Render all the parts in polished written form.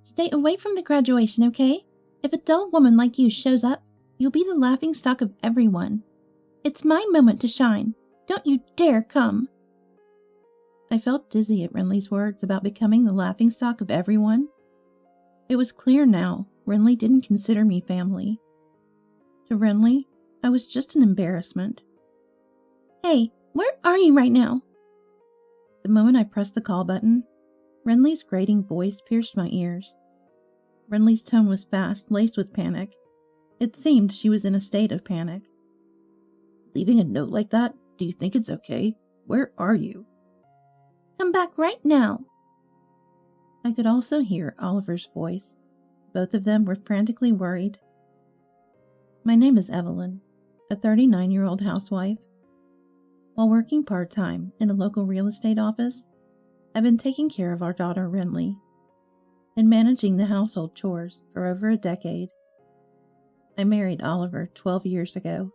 Stay away from the graduation, okay? If a dull woman like you shows up, you'll be the laughingstock of everyone. It's my moment to shine. Don't you dare come. I felt dizzy at Renly's words about becoming the laughingstock of everyone. It was clear now Renly didn't consider me family. To Renly, I was just an embarrassment. Hey, where are you right now? The moment I pressed the call button, Renly's grating voice pierced my ears. Renly's tone was fast, laced with panic. It seemed she was in a state of panic. Leaving a note like that? Do you think it's okay? Where are you? Come back right now. I could also hear Oliver's voice. Both of them were frantically worried. My name is Evelyn, a 39-year-old housewife. While working part-time in a local real estate office, I've been taking care of our daughter Renly and managing the household chores for over a decade. I married Oliver 12 years ago.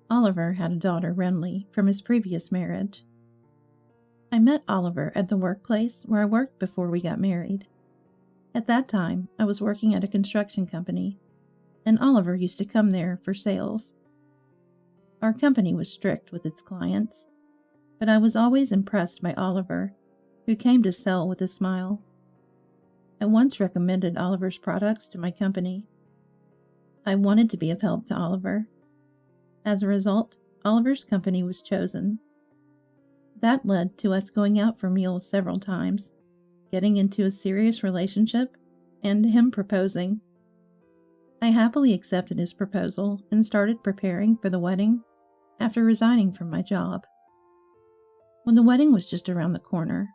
Oliver had a daughter, Renly, from his previous marriage. I met Oliver at the workplace where I worked before we got married. At that time, I was working at a construction company, and Oliver used to come there for sales. Our company was strict with its clients, but I was always impressed by Oliver, who came to sell with a smile. I once recommended Oliver's products to my company. I wanted to be of help to Oliver. As a result, Oliver's company was chosen. That led to us going out for meals several times, getting into a serious relationship, and him proposing. I happily accepted his proposal and started preparing for the wedding after resigning from my job. When the wedding was just around the corner,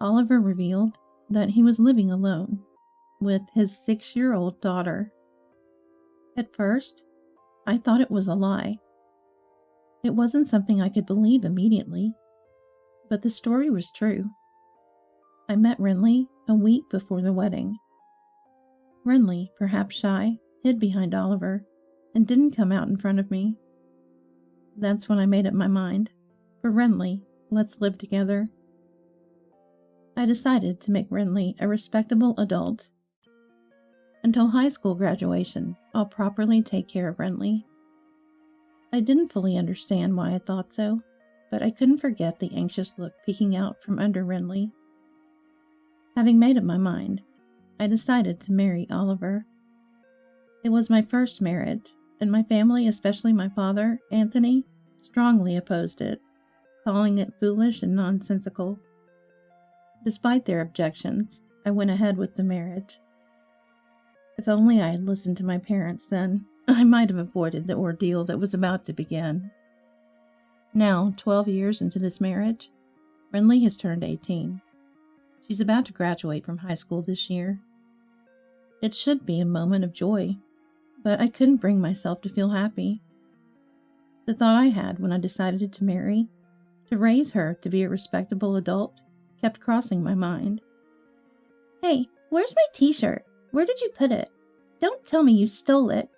Oliver revealed that he was living alone with his 6-year-old daughter. At first, I thought it was a lie. It wasn't something I could believe immediately, but the story was true. I met Renly a week before the wedding. Renly, perhaps shy, hid behind Oliver and didn't come out in front of me. That's when I made up my mind. For Renly, let's live together. I decided to make Renly a respectable adult. Until high school graduation, I'll properly take care of Renly. I didn't fully understand why I thought so, but I couldn't forget the anxious look peeking out from under Renly. Having made up my mind, I decided to marry Oliver. It was my first marriage, and my family, especially my father, Anthony, strongly opposed it, calling it foolish and nonsensical. Despite their objections, I went ahead with the marriage. If only I had listened to my parents then, I might have avoided the ordeal that was about to begin. Now, 12 years into this marriage, Renly has turned 18. She's about to graduate from high school this year. It should be a moment of joy, but I couldn't bring myself to feel happy. The thought I had when I decided to marry, to raise her to be a respectable adult, kept crossing my mind. Hey, where's my t-shirt? Where did you put it? Don't tell me you stole it.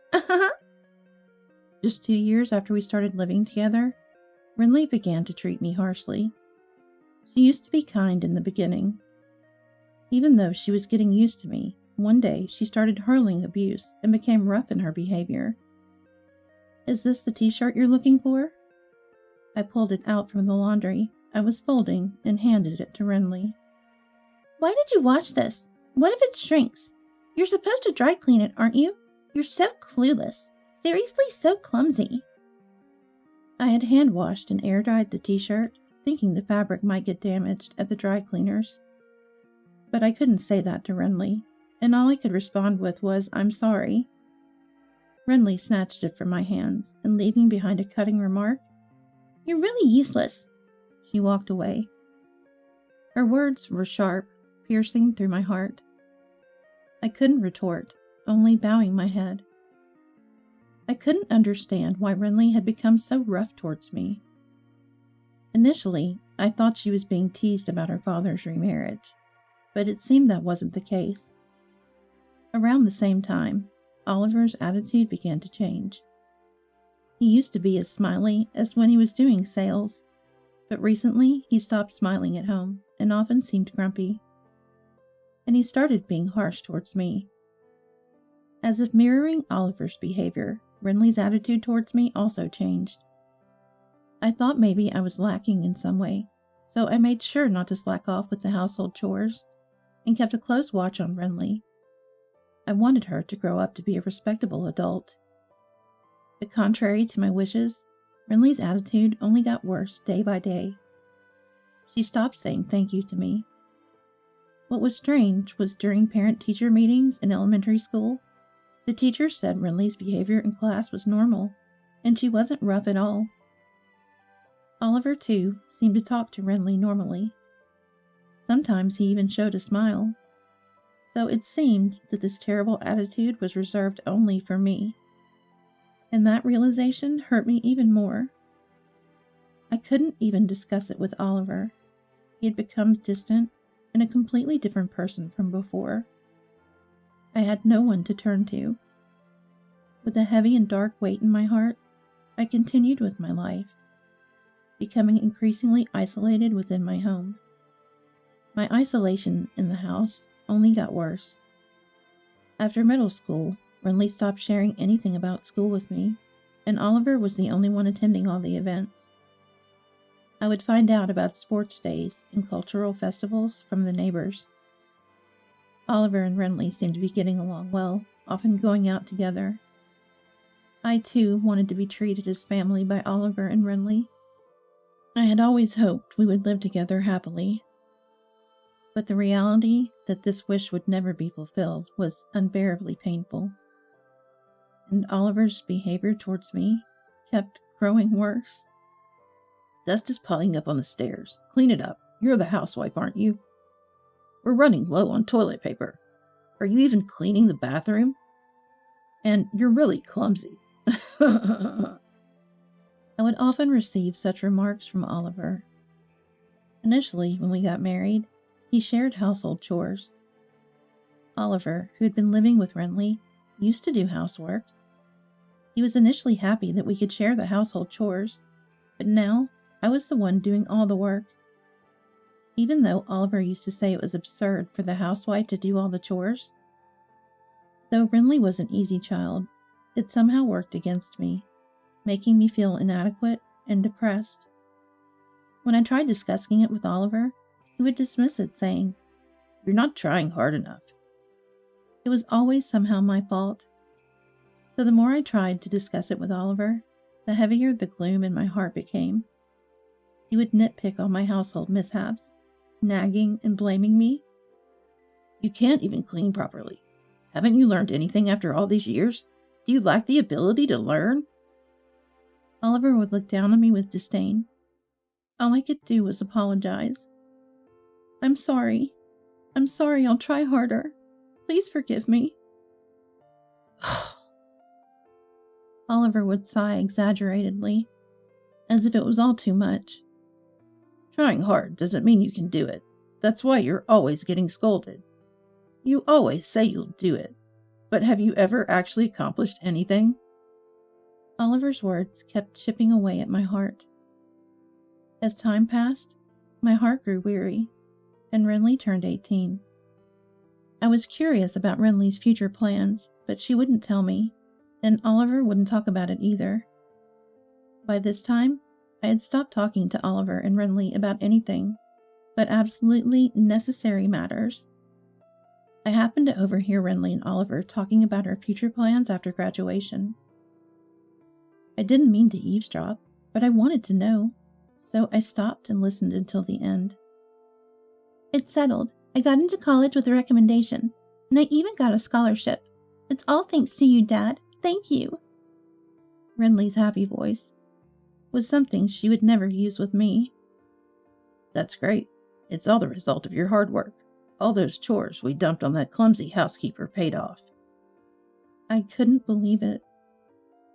Just 2 years after we started living together, Renly began to treat me harshly. She used to be kind in the beginning. Even though she was getting used to me, one day she started hurling abuse and became rough in her behavior. Is this the t-shirt you're looking for? I pulled it out from the laundry I was folding and handed it to Renly. Why did you wash this? What if it shrinks? You're supposed to dry clean it, aren't you? You're so clueless. Seriously, so clumsy. I had hand washed and air dried the t-shirt, thinking the fabric might get damaged at the dry cleaners. But I couldn't say that to Renly, and all I could respond with was, I'm sorry. Renly snatched it from my hands, and leaving behind a cutting remark, You're really useless. She walked away. Her words were sharp, piercing through my heart. I couldn't retort, only bowing my head. I couldn't understand why Renly had become so rough towards me. Initially, I thought she was being teased about her father's remarriage, but it seemed that wasn't the case. Around the same time, Oliver's attitude began to change. He used to be as smiley as when he was doing sales, but recently he stopped smiling at home and often seemed grumpy. and he started being harsh towards me. As if mirroring Oliver's behavior, Renly's attitude towards me also changed. I thought maybe I was lacking in some way, so I made sure not to slack off with the household chores and kept a close watch on Renly. I wanted her to grow up to be a respectable adult. But contrary to my wishes, Renly's attitude only got worse day by day. She stopped saying thank you to me. What was strange was during parent-teacher meetings in elementary school, the teachers said Renly's behavior in class was normal, and she wasn't rough at all. Oliver, too, seemed to talk to Renly normally. Sometimes he even showed a smile. So it seemed that this terrible attitude was reserved only for me. And that realization hurt me even more. I couldn't even discuss it with Oliver. He had become distant and a completely different person from before. I had no one to turn to. With a heavy and dark weight in my heart, I continued with my life, becoming increasingly isolated within my home. My isolation in the house only got worse. After middle school, Renly stopped sharing anything about school with me, and Oliver was the only one attending all the events. I would find out about sports days and cultural festivals from the neighbors. Oliver and Renly seemed to be getting along well, often going out together. I, too, wanted to be treated as family by Oliver and Renly. I had always hoped we would live together happily. But the reality that this wish would never be fulfilled was unbearably painful. And Oliver's behavior towards me kept growing worse. Dust is piling up on the stairs. Clean it up. You're the housewife, aren't you? We're running low on toilet paper. Are you even cleaning the bathroom? And you're really clumsy. I would often receive such remarks from Oliver. Initially, when we got married, he shared household chores. Oliver, who had been living with Renly, used to do housework. He was initially happy that we could share the household chores, but now I was the one doing all the work. Even though Oliver used to say it was absurd for the housewife to do all the chores. Though Renly was an easy child, it somehow worked against me, making me feel inadequate and depressed. When I tried discussing it with Oliver, he would dismiss it, saying, "You're not trying hard enough." It was always somehow my fault. So the more I tried to discuss it with Oliver, the heavier the gloom in my heart became. He would nitpick on my household mishaps, nagging and blaming me. You can't even clean properly. Haven't you learned anything after all these years? Do you lack the ability to learn? Oliver would look down on me with disdain. All I could do was apologize. I'm sorry. I'll try harder. Please forgive me. Oliver would sigh exaggeratedly, as if it was all too much. Trying hard doesn't mean you can do it. That's why you're always getting scolded. You always say you'll do it, but have you ever actually accomplished anything? Oliver's words kept chipping away at my heart. As time passed, my heart grew weary, and Renly turned 18. I was curious about Renly's future plans, but she wouldn't tell me, and Oliver wouldn't talk about it either. By this time, I had stopped talking to Oliver and Renly about anything but absolutely necessary matters. I happened to overhear Renly and Oliver talking about our future plans after graduation. I didn't mean to eavesdrop, but I wanted to know, so I stopped and listened until the end. It's settled. I got into college with a recommendation, and I even got a scholarship. It's all thanks to you, Dad. Thank you. Renly's happy voice was something she would never use with me. That's great. It's all the result of your hard work. All those chores we dumped on that clumsy housekeeper paid off. I couldn't believe it.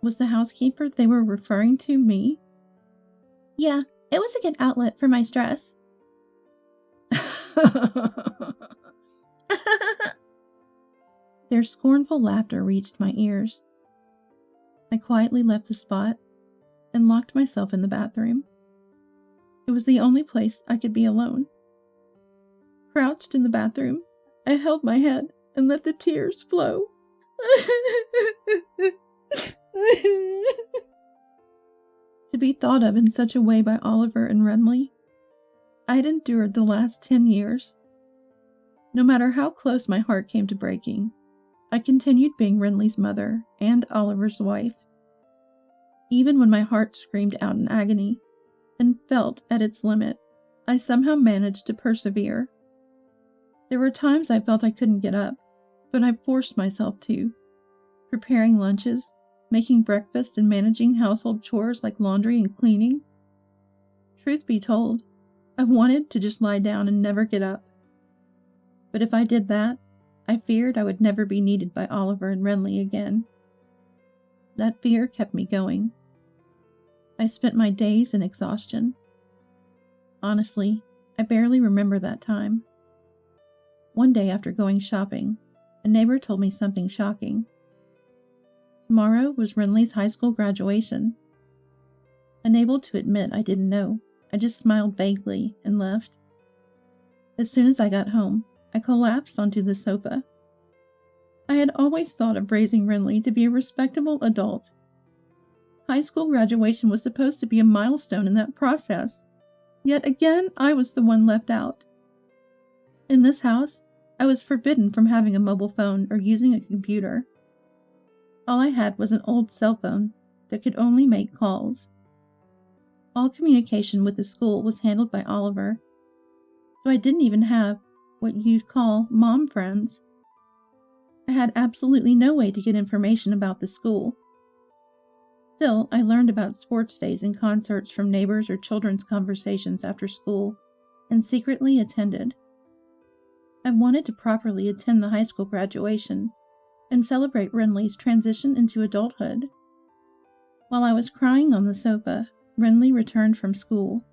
Was the housekeeper they were referring to me? Yeah, it was a good outlet for my stress. Their scornful laughter reached my ears. I quietly left the spot and locked myself in the bathroom. It was the only place I could be alone. Crouched in the bathroom, I held my head and let the tears flow. To be thought of in such a way by Oliver and Renly, I had endured the last 10 years. No matter how close my heart came to breaking, I continued being Renly's mother and Oliver's wife. Even when my heart screamed out in agony and felt at its limit, I somehow managed to persevere. There were times I felt I couldn't get up, but I forced myself to, preparing lunches, making breakfast, and managing household chores like laundry and cleaning. Truth be told, I wanted to just lie down and never get up. But if I did that, I feared I would never be needed by Oliver and Renly again. That fear kept me going. I spent my days in exhaustion. Honestly, I barely remember that time. One day after going shopping, a neighbor told me something shocking. Tomorrow was Renly's high school graduation. Unable to admit I didn't know, I just smiled vaguely and left. As soon as I got home, I collapsed onto the sofa. I had always thought of raising Renly to be a respectable adult. High school graduation was supposed to be a milestone in that process. Yet again, I was the one left out. In this house, I was forbidden from having a mobile phone or using a computer. All I had was an old cell phone that could only make calls. All communication with the school was handled by Oliver, so I didn't even have what you'd call mom friends. I had absolutely no way to get information about the school. Still, I learned about sports days and concerts from neighbors or children's conversations after school, and secretly attended. I wanted to properly attend the high school graduation and celebrate Renly's transition into adulthood. While I was crying on the sofa, Renly returned from school.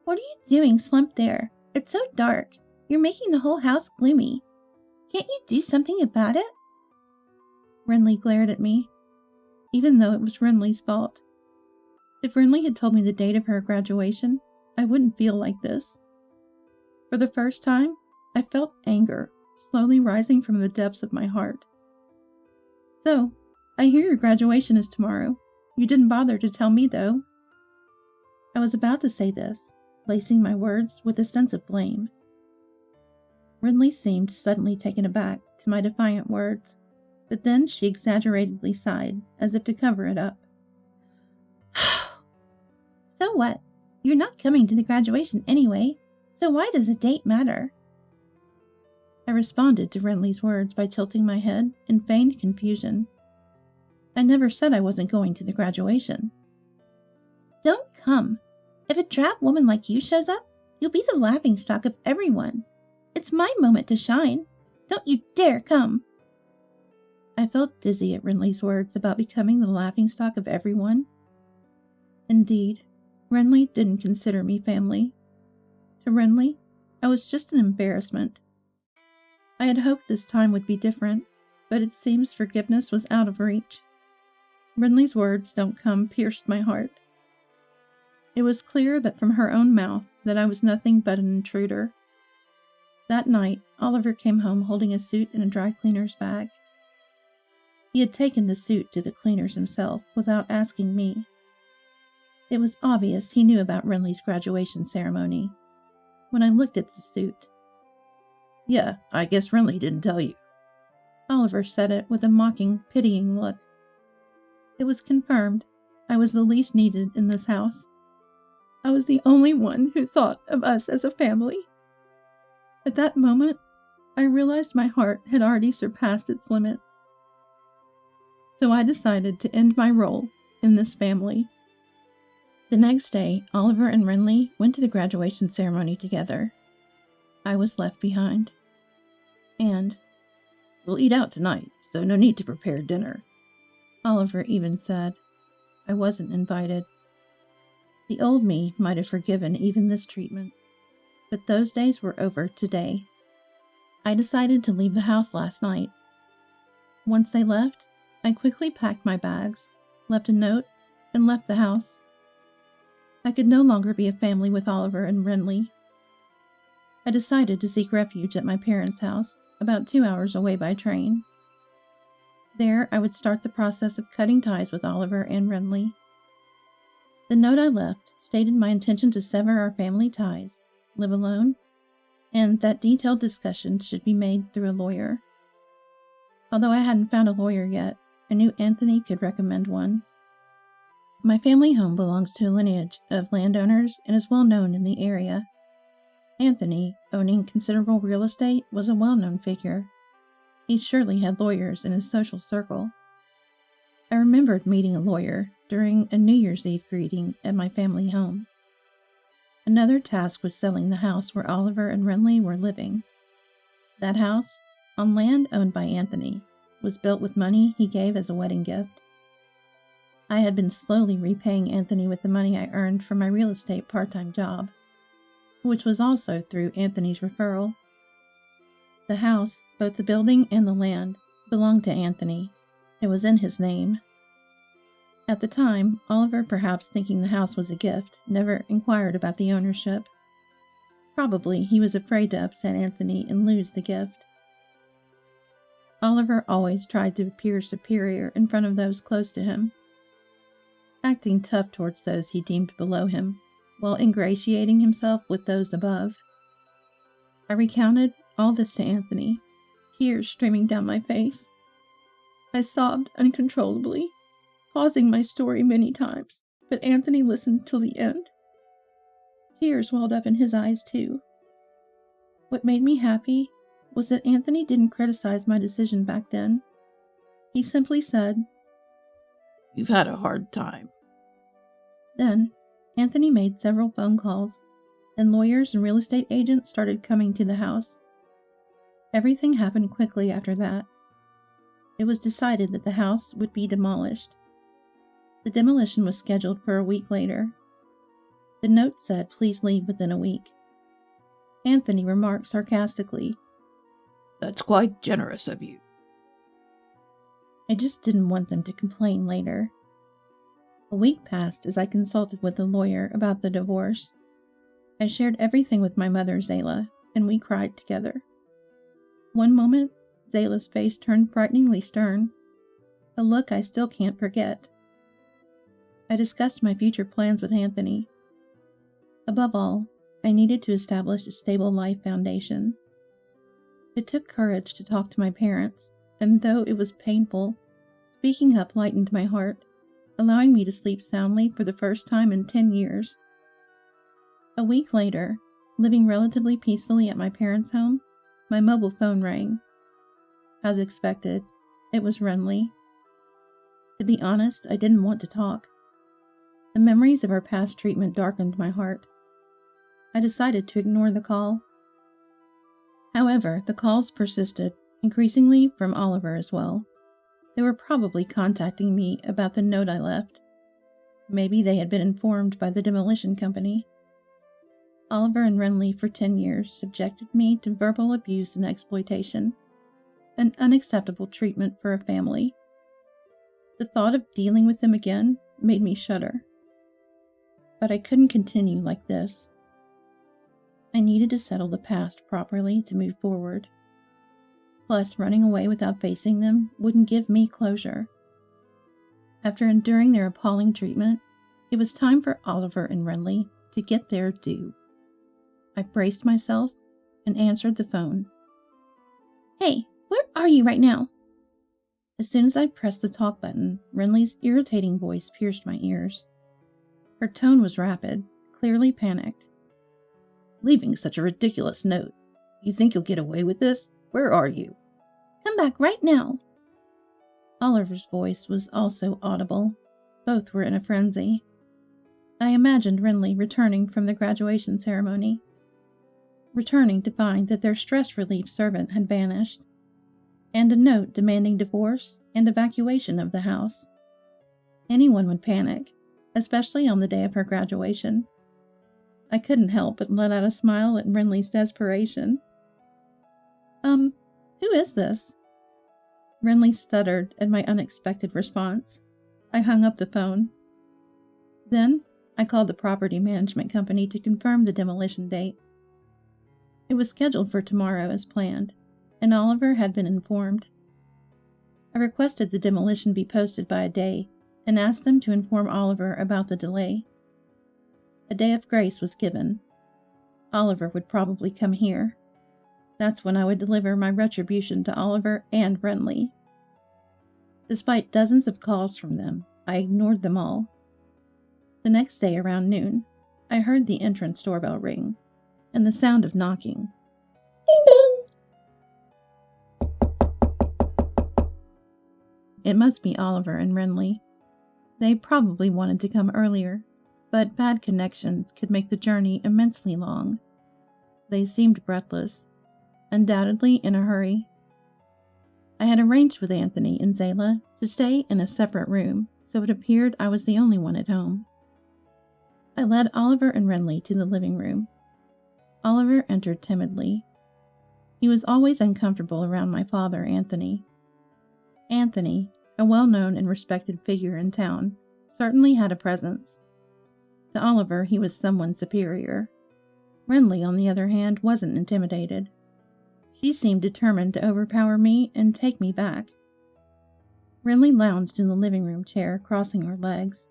"What are you doing slumped there? It's so dark. You're making the whole house gloomy. Can't you do something about it?" Renly glared at me, even though it was Renly's fault. If Renly had told me the date of her graduation, I wouldn't feel like this. For the first time, I felt anger slowly rising from the depths of my heart. "So, I hear your graduation is tomorrow. You didn't bother to tell me, though." I was about to say this, lacing my words with a sense of blame. Renly seemed suddenly taken aback to my defiant words, but then she exaggeratedly sighed, as if to cover it up. "So what? You're not coming to the graduation anyway, so why does the date matter?" I responded to Renly's words by tilting my head in feigned confusion. I never said I wasn't going to the graduation. "Don't come. If a drab woman like you shows up, you'll be the laughingstock of everyone. It's my moment to shine. Don't you dare come." I felt dizzy at Renly's words about becoming the laughingstock of everyone. Indeed, Renly didn't consider me family. To Renly, I was just an embarrassment. I had hoped this time would be different, but it seems forgiveness was out of reach. Renly's words "don't come" pierced my heart. It was clear that from her own mouth that I was nothing but an intruder. That night, Oliver came home holding a suit in a dry cleaner's bag. He had taken the suit to the cleaners himself without asking me. It was obvious he knew about Renly's graduation ceremony. When I looked at the suit, "Yeah, I guess Renly didn't tell you." Oliver said it with a mocking, pitying look. It was confirmed. I was the least needed in this house. I was the only one who thought of us as a family. At that moment, I realized my heart had already surpassed its limit. So I decided to end my role in this family. The next day, Oliver and Renly went to the graduation ceremony together. I was left behind. And, "We'll eat out tonight, so no need to prepare dinner," Oliver even said. I wasn't invited. The old me might have forgiven even this treatment, but those days were over today. I decided to leave the house last night. Once they left, I quickly packed my bags, left a note, and left the house. I could no longer be a family with Oliver and Renly. I decided to seek refuge at my parents' house, about 2 hours away by train. There, I would start the process of cutting ties with Oliver and Renly. The note I left stated my intention to sever our family ties, live alone, and that detailed discussions should be made through a lawyer. Although I hadn't found a lawyer yet, I knew Anthony could recommend one. My family home belongs to a lineage of landowners and is well known in the area. Anthony, owning considerable real estate, was a well-known figure. He surely had lawyers in his social circle. I remembered meeting a lawyer during a New Year's Eve greeting at my family home. Another task was selling the house where Oliver and Renly were living. That house, on land owned by Anthony, was built with money he gave as a wedding gift. I had been slowly repaying Anthony with the money I earned from my real estate part-time job, which was also through Anthony's referral. The house, both the building and the land, belonged to Anthony. It was in his name. At the time, Oliver, perhaps thinking the house was a gift, never inquired about the ownership. Probably he was afraid to upset Anthony and lose the gift. Oliver always tried to appear superior in front of those close to him, acting tough towards those he deemed below him, while ingratiating himself with those above. I recounted all this to Anthony, tears streaming down my face. I sobbed uncontrollably, pausing my story many times, but Anthony listened till the end. Tears welled up in his eyes too. What made me happy was that Anthony didn't criticize my decision back then. He simply said, "You've had a hard time." Then, Anthony made several phone calls, and lawyers and real estate agents started coming to the house. Everything happened quickly after that. It was decided that the house would be demolished. The demolition was scheduled for a week later. The note said, "Please leave within a week." Anthony remarked sarcastically, "That's quite generous of you." I just didn't want them to complain later. A week passed as I consulted with a lawyer about the divorce. I shared everything with my mother, Zayla, and we cried together. One moment, Zayla's face turned frighteningly stern, a look I still can't forget. I discussed my future plans with Anthony. Above all, I needed to establish a stable life foundation. It took courage to talk to my parents, and though it was painful, speaking up lightened my heart, allowing me to sleep soundly for the first time in 10 years. A week later, living relatively peacefully at my parents' home, my mobile phone rang. As expected, it was Renly. To be honest, I didn't want to talk. The memories of our past treatment darkened my heart. I decided to ignore the call. However, the calls persisted, increasingly from Oliver as well. They were probably contacting me about the note I left. Maybe they had been informed by the demolition company. Oliver and Renly for 10 years subjected me to verbal abuse and exploitation, an unacceptable treatment for a family. The thought of dealing with them again made me shudder. But I couldn't continue like this. I needed to settle the past properly to move forward. Plus, running away without facing them wouldn't give me closure. After enduring their appalling treatment, it was time for Oliver and Renly to get their due. I braced myself and answered the phone. "Hey, where are you right now?" As soon as I pressed the talk button, Renly's irritating voice pierced my ears. Her tone was rapid, clearly panicked. "Leaving such a ridiculous note. You think you'll get away with this? Where are you?" "Come back right now." Oliver's voice was also audible. Both were in a frenzy. I imagined Renly returning from the graduation ceremony, returning to find that their stress relief servant had vanished, and a note demanding divorce and evacuation of the house. Anyone would panic, especially on the day of her graduation. I couldn't help but let out a smile at Renly's desperation. Who is this?" Renly stuttered at my unexpected response. I hung up the phone. Then, I called the property management company to confirm the demolition date. It was scheduled for tomorrow as planned, and Oliver had been informed. I requested the demolition be posted by a day and asked them to inform Oliver about the delay. A day of grace was given. Oliver would probably come here. That's when I would deliver my retribution to Oliver and Renly. Despite dozens of calls from them, I ignored them all. The next day around noon, I heard the entrance doorbell ring and the sound of knocking. Ding dong! It must be Oliver and Renly. They probably wanted to come earlier, but bad connections could make the journey immensely long. They seemed breathless, undoubtedly in a hurry. I had arranged with Anthony and Zayla to stay in a separate room, so it appeared I was the only one at home. I led Oliver and Renly to the living room. Oliver entered timidly. He was always uncomfortable around my father, Anthony. Anthony, a well-known and respected figure in town, certainly had a presence. To Oliver, he was someone superior. Renly, on the other hand, wasn't intimidated. She seemed determined to overpower me and take me back. Renly lounged in the living room chair, crossing her legs.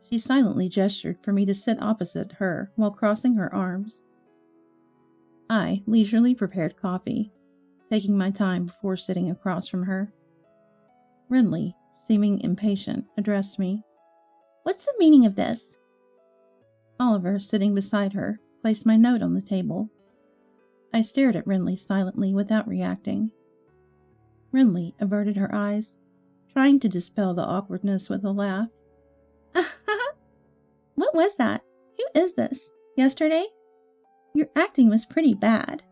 She silently gestured for me to sit opposite her while crossing her arms. I leisurely prepared coffee, taking my time before sitting across from her. Renly, seeming impatient, addressed me. "What's the meaning of this?" Oliver, sitting beside her, placed my note on the table. I stared at Renly silently without reacting. Renly averted her eyes, trying to dispel the awkwardness with a laugh. "What was that? Who is this? Yesterday? Your acting was pretty bad."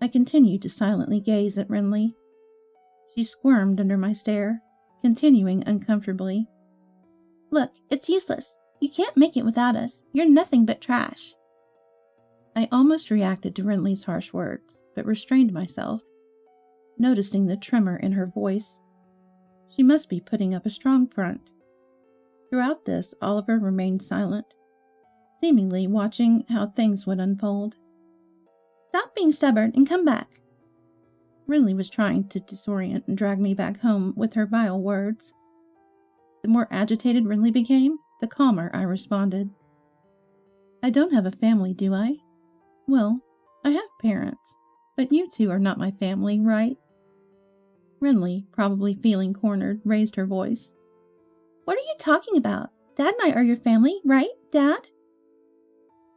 I continued to silently gaze at Renly. She squirmed under my stare, continuing uncomfortably. "Look, it's useless. You can't make it without us. You're nothing but trash." I almost reacted to Renly's harsh words, but restrained myself, noticing the tremor in her voice. She must be putting up a strong front. Throughout this, Oliver remained silent, seemingly watching how things would unfold. "Stop being stubborn and come back." Renly was trying to disorient and drag me back home with her vile words. The more agitated Renly became, the calmer I responded. "I don't have a family, do I? Well, I have parents, but you two are not my family, right?" Renly, probably feeling cornered, raised her voice. "What are you talking about? Dad and I are your family, right, Dad?"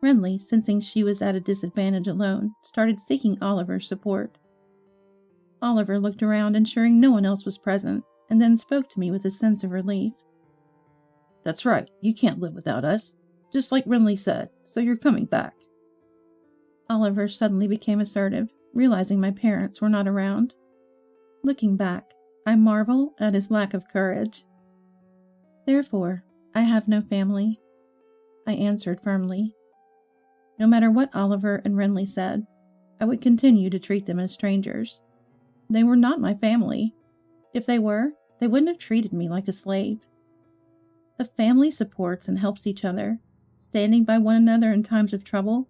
Renly, sensing she was at a disadvantage alone, started seeking Oliver's support. Oliver looked around, ensuring no one else was present, and then spoke to me with a sense of relief. "That's right, you can't live without us, just like Renly said, so you're coming back." Oliver suddenly became assertive, realizing my parents were not around. Looking back, I marvel at his lack of courage. "Therefore, I have no family," I answered firmly. No matter what Oliver and Renly said, I would continue to treat them as strangers. They were not my family. If they were, they wouldn't have treated me like a slave. A family supports and helps each other, standing by one another in times of trouble.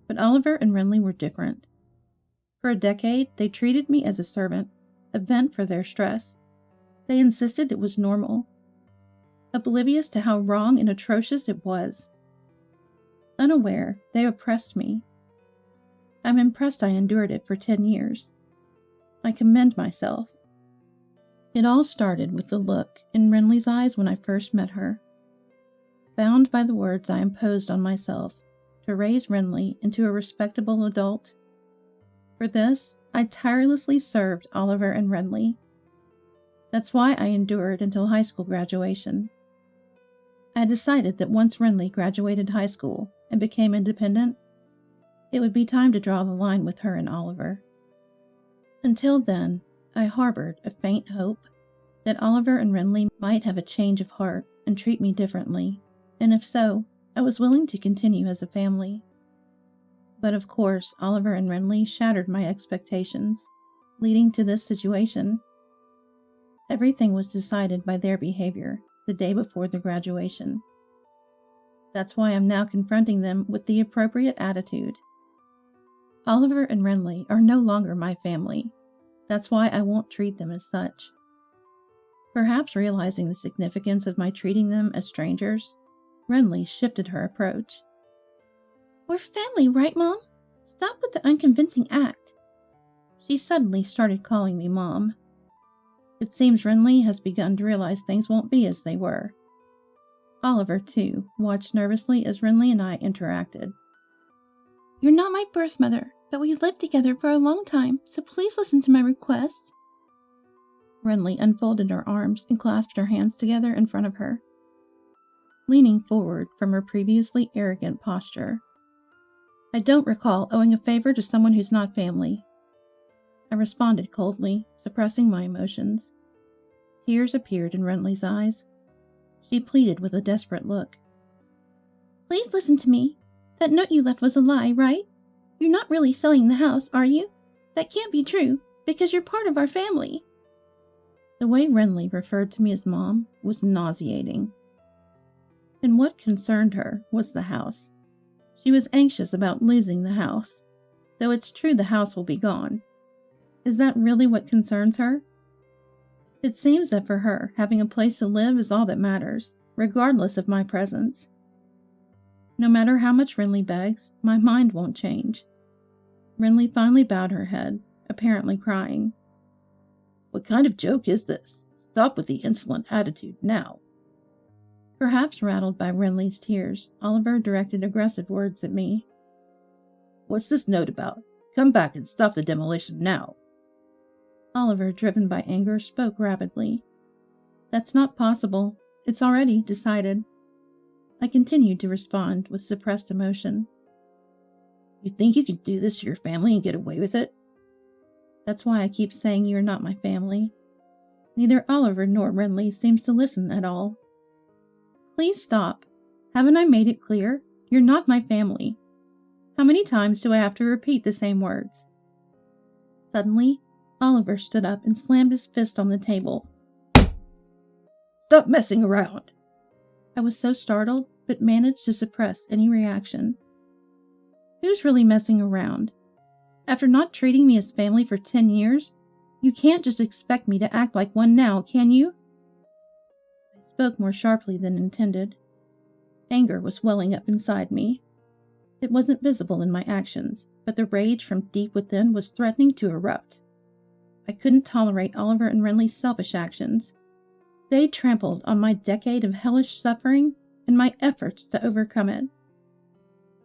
But Oliver and Renly were different. For a decade, they treated me as a servant, a vent for their stress. They insisted it was normal, oblivious to how wrong and atrocious it was. Unaware, they oppressed me. I'm impressed I endured it for 10 years. I commend myself. It all started with the look in Renly's eyes when I first met her. Bound by the words I imposed on myself to raise Renly into a respectable adult. For this, I tirelessly served Oliver and Renly. That's why I endured until high school graduation. I decided that once Renly graduated high school and became independent, it would be time to draw the line with her and Oliver. Until then, I harbored a faint hope that Oliver and Renly might have a change of heart and treat me differently, and if so, I was willing to continue as a family. But of course, Oliver and Renly shattered my expectations, leading to this situation. Everything was decided by their behavior the day before the graduation. That's why I'm now confronting them with the appropriate attitude. Oliver and Renly are no longer my family. That's why I won't treat them as such. Perhaps realizing the significance of my treating them as strangers, Renly shifted her approach. We're family, right, Mom? Stop with the unconvincing act. She suddenly started calling me Mom. It seems Renly has begun to realize things won't be as they were. Oliver, too, watched nervously as Renly and I interacted. You're not my birth mother, but we lived together for a long time, so please listen to my request. Renly unfolded her arms and clasped her hands together in front of her, leaning forward from her previously arrogant posture. I don't recall owing a favor to someone who's not family. I responded coldly, suppressing my emotions. Tears appeared in Renly's eyes. She pleaded with a desperate look. Please listen to me. That note you left was a lie, right? You're not really selling the house, are you? That can't be true, because you're part of our family. The way Renly referred to me as Mom was nauseating. And what concerned her was the house. She was anxious about losing the house, though it's true the house will be gone. Is that really what concerns her? It seems that for her, having a place to live is all that matters, regardless of my presence. No matter how much Renly begs, my mind won't change. Renly finally bowed her head, apparently crying. What kind of joke is this? Stop with the insolent attitude now. Perhaps rattled by Renly's tears, Oliver directed aggressive words at me. What's this note about? Come back and stop the demolition now. Oliver, driven by anger, spoke rapidly. That's not possible. It's already decided. I continued to respond with suppressed emotion. You think you can do this to your family and get away with it? That's why I keep saying you're not my family. Neither Oliver nor Renly seems to listen at all. Please stop. Haven't I made it clear? You're not my family. How many times do I have to repeat the same words? Suddenly, Oliver stood up and slammed his fist on the table. Stop messing around! I was so startled, but managed to suppress any reaction. Who's really messing around? After not treating me as family for 10 years, you can't just expect me to act like one now, can you? I spoke more sharply than intended. Anger was welling up inside me. It wasn't visible in my actions, but the rage from deep within was threatening to erupt. I couldn't tolerate Oliver and Renly's selfish actions. They trampled on my decade of hellish suffering and my efforts to overcome it.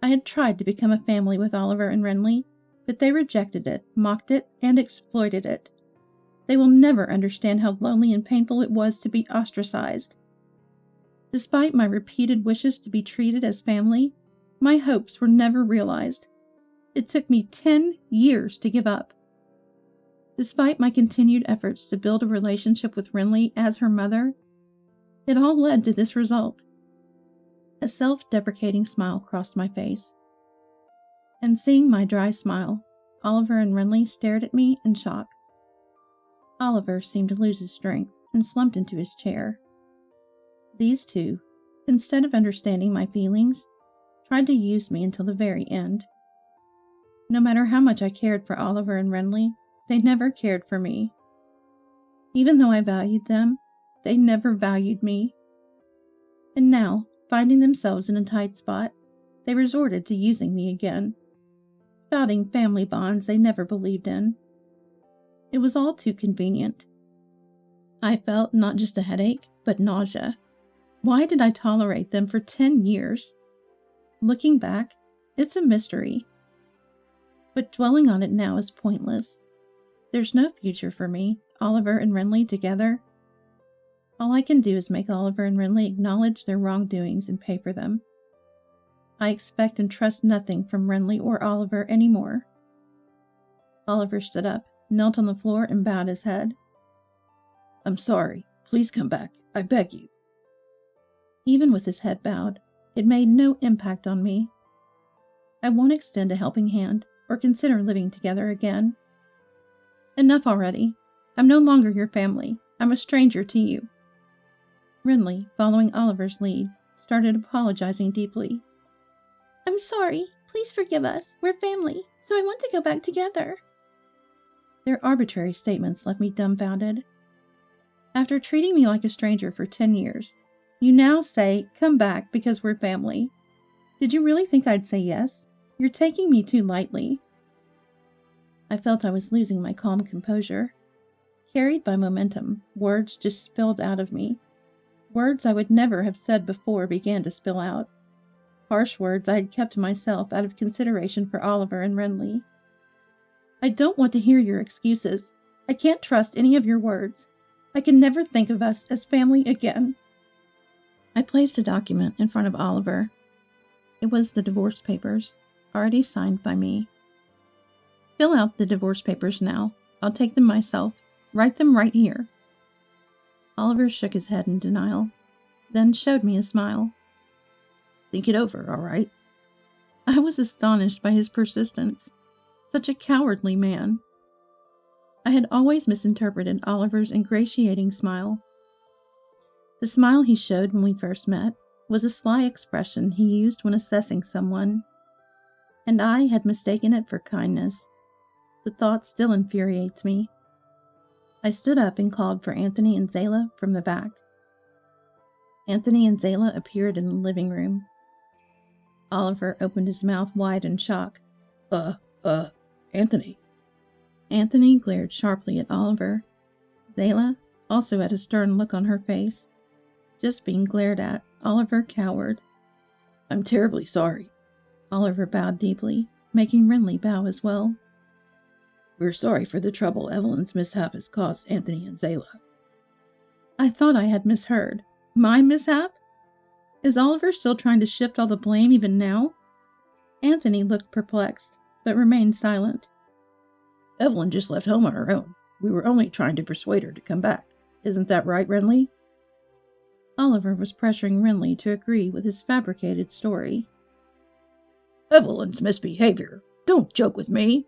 I had tried to become a family with Oliver and Renly, but they rejected it, mocked it, and exploited it. They will never understand how lonely and painful it was to be ostracized. Despite my repeated wishes to be treated as family, my hopes were never realized. It took me 10 years to give up. Despite my continued efforts to build a relationship with Renly as her mother, it all led to this result. A self-deprecating smile crossed my face. And seeing my dry smile, Oliver and Renly stared at me in shock. Oliver seemed to lose his strength and slumped into his chair. These two, instead of understanding my feelings, tried to use me until the very end. No matter how much I cared for Oliver and Renly, they never cared for me. Even though I valued them, they never valued me. And now, finding themselves in a tight spot, they resorted to using me again, spouting family bonds they never believed in. It was all too convenient. I felt not just a headache, but nausea. Why did I tolerate them for 10 years? Looking back, it's a mystery. But dwelling on it now is pointless. There's no future for me, Oliver and Renly together. All I can do is make Oliver and Renly acknowledge their wrongdoings and pay for them. I expect and trust nothing from Renly or Oliver anymore. Oliver stood up, knelt on the floor, and bowed his head. I'm sorry. Please come back. I beg you. Even with his head bowed, it made no impact on me. I won't extend a helping hand or consider living together again. Enough already. I'm no longer your family. I'm a stranger to you. Renly, following Oliver's lead, started apologizing deeply. I'm sorry. Please forgive us. We're family, so I want to go back together. Their arbitrary statements left me dumbfounded. After treating me like a stranger for 10 years, you now say, come back because we're family. Did you really think I'd say yes? You're taking me too lightly. I felt I was losing my calm composure. Carried by momentum, words just spilled out of me. Words I would never have said before began to spill out. Harsh words I had kept to myself out of consideration for Oliver and Renly. I don't want to hear your excuses. I can't trust any of your words. I can never think of us as family again. I placed a document in front of Oliver. It was the divorce papers, already signed by me. Fill out the divorce papers now. I'll take them myself. Write them right here. Oliver shook his head in denial, then showed me a smile. Think it over, all right? I was astonished by his persistence. Such a cowardly man. I had always misinterpreted Oliver's ingratiating smile. The smile he showed when we first met was a sly expression he used when assessing someone, and I had mistaken it for kindness. The thought still infuriates me. I stood up and called for Anthony and Zayla from the back. Anthony and Zayla appeared in the living room. Oliver opened his mouth wide in shock. Anthony. Anthony glared sharply at Oliver. Zayla also had a stern look on her face. Just being glared at, Oliver cowered. I'm terribly sorry. Oliver bowed deeply, making Renly bow as well. We're sorry for the trouble Evelyn's mishap has caused Anthony and Zayla. I thought I had misheard. My mishap? Is Oliver still trying to shift all the blame even now? Anthony looked perplexed, but remained silent. Evelyn just left home on her own. We were only trying to persuade her to come back. Isn't that right, Renly? Oliver was pressuring Renly to agree with his fabricated story. Evelyn's misbehavior. Don't joke with me.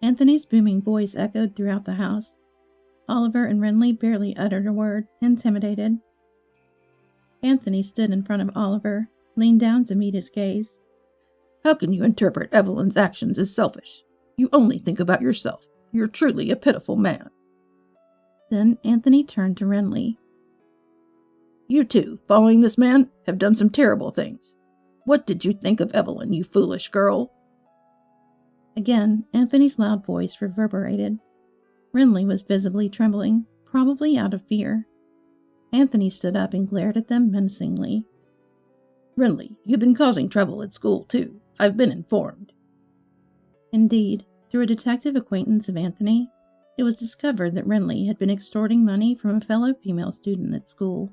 Anthony's booming voice echoed throughout the house. Oliver and Renly barely uttered a word, intimidated. Anthony stood in front of Oliver, leaned down to meet his gaze. How can you interpret Evelyn's actions as selfish? You only think about yourself. You're truly a pitiful man. Then Anthony turned to Renly. You two, following this man, have done some terrible things. What did you think of Evelyn, you foolish girl? Again, Anthony's loud voice reverberated. Renly was visibly trembling, probably out of fear. Anthony stood up and glared at them menacingly. Renly, you've been causing trouble at school, too. I've been informed. Indeed, through a detective acquaintance of Anthony, it was discovered that Renly had been extorting money from a fellow female student at school.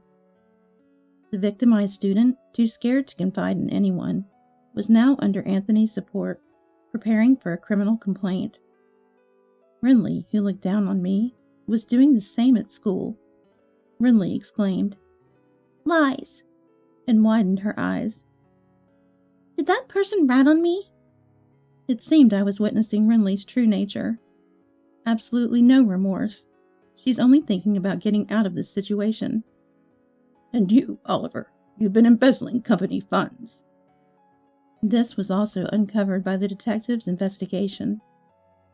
The victimized student, too scared to confide in anyone, was now under Anthony's support, preparing for a criminal complaint. Renly, who looked down on me, was doing the same at school. Renly exclaimed, Lies, and widened her eyes. Did that person rat on me? It seemed I was witnessing Renly's true nature. Absolutely no remorse. She's only thinking about getting out of this situation. And you, Oliver, you've been embezzling company funds. This was also uncovered by the detective's investigation.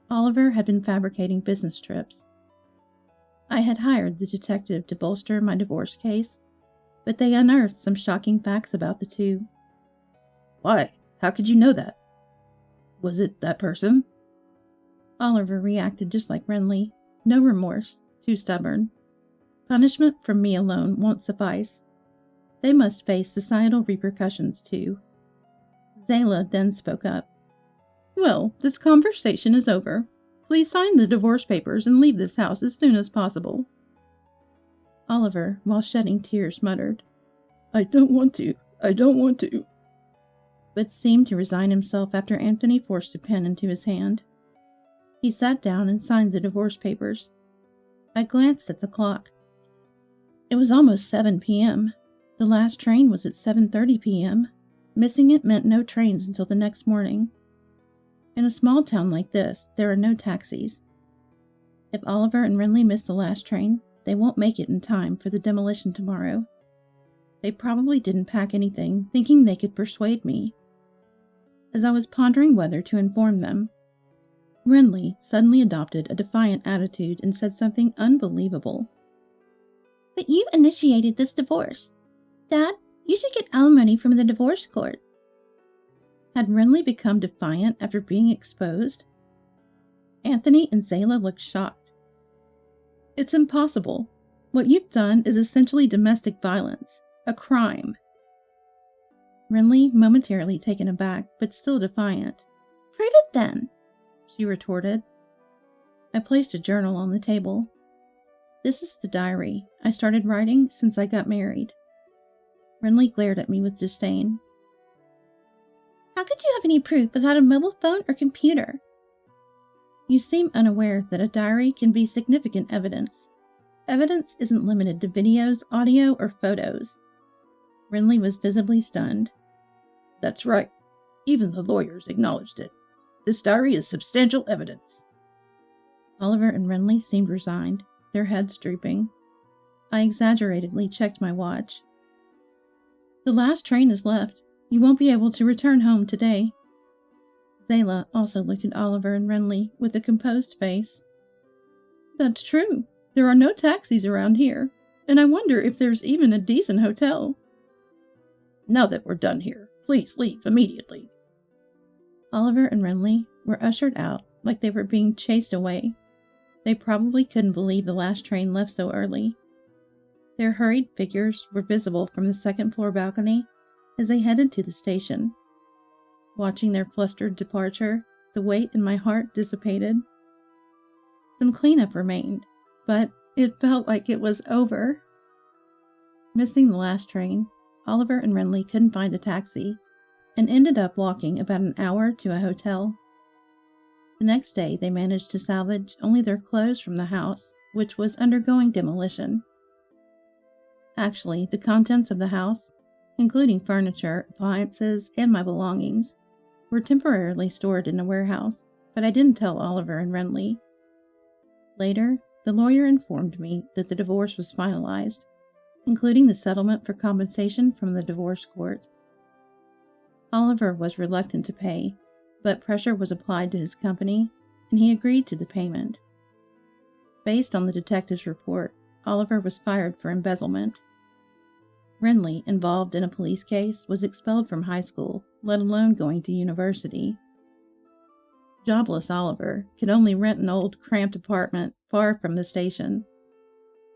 Oliver had been fabricating business trips. I had hired the detective to bolster my divorce case, but they unearthed some shocking facts about the two. Why? How could you know that? Was it that person? Oliver reacted just like Renly. No remorse, too stubborn. Punishment from me alone won't suffice. They must face societal repercussions too. Zayla then spoke up. Well, this conversation is over. Please sign the divorce papers and leave this house as soon as possible. Oliver, while shedding tears, muttered, I don't want to, but seemed to resign himself after Anthony forced a pen into his hand. He sat down and signed the divorce papers. I glanced at the clock. It was almost 7 p.m. The last train was at 7:30 p.m. Missing it meant no trains until the next morning. In a small town like this, there are no taxis. If Oliver and Renly miss the last train, they won't make it in time for the demolition tomorrow. They probably didn't pack anything, thinking they could persuade me. as I was pondering whether to inform them. Renly suddenly adopted a defiant attitude and said something unbelievable. "But you initiated this divorce. Dad, you should get alimony from the divorce court." Had Renly become defiant after being exposed? Anthony and Zayla looked shocked. "It's impossible. What you've done is essentially domestic violence, a crime." Renly, momentarily taken aback, but still defiant. "Prove it then," she retorted. I placed a journal on the table. "This is the diary I started writing since I got married." Renly glared at me with disdain. "How could you have any proof without a mobile phone or computer?" "You seem unaware that a diary can be significant evidence. Evidence isn't limited to videos, audio, or photos." Renly was visibly stunned. "That's right. Even the lawyers acknowledged it. This diary is substantial evidence." Oliver and Renly seemed resigned, their heads drooping. I exaggeratedly checked my watch. "The last train is left. You won't be able to return home today." Zayla also looked at Oliver and Renly with a composed face. "That's true. There are no taxis around here, and I wonder if there's even a decent hotel." "Now that we're done here, please leave immediately." Oliver and Renly were ushered out like they were being chased away. They probably couldn't believe the last train left so early. Their hurried figures were visible from the second-floor balcony as they headed to the station. Watching their flustered departure, the weight in my heart dissipated. Some cleanup remained, but it felt like it was over. Missing the last train, Oliver and Renly couldn't find a taxi and ended up walking about an hour to a hotel. The next day, they managed to salvage only their clothes from the house, which was undergoing demolition. Actually, the contents of the house, including furniture, appliances, and my belongings, were temporarily stored in a warehouse, but I didn't tell Oliver and Renly. Later, the lawyer informed me that the divorce was finalized, including the settlement for compensation from the divorce court. Oliver was reluctant to pay, but pressure was applied to his company, and he agreed to the payment. Based on the detective's report, Oliver was fired for embezzlement. Renly, involved in a police case, was expelled from high school, let alone going to university. Jobless Oliver could only rent an old, cramped apartment far from the station.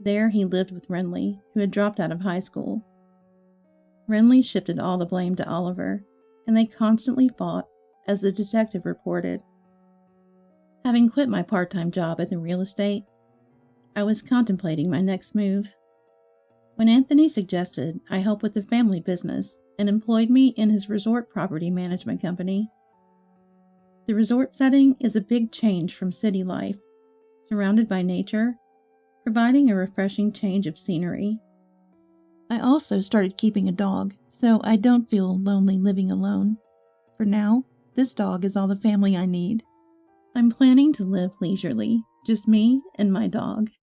There he lived with Renly, who had dropped out of high school. Renly shifted all the blame to Oliver, and they constantly fought, as the detective reported. Having quit my part-time job at the real estate, I was contemplating my next move. When Anthony suggested I help with the family business and employed me in his resort property management company. The resort setting is a big change from city life, surrounded by nature, providing a refreshing change of scenery. I also started keeping a dog, so I don't feel lonely living alone. For now, this dog is all the family I need. I'm planning to live leisurely, just me and my dog.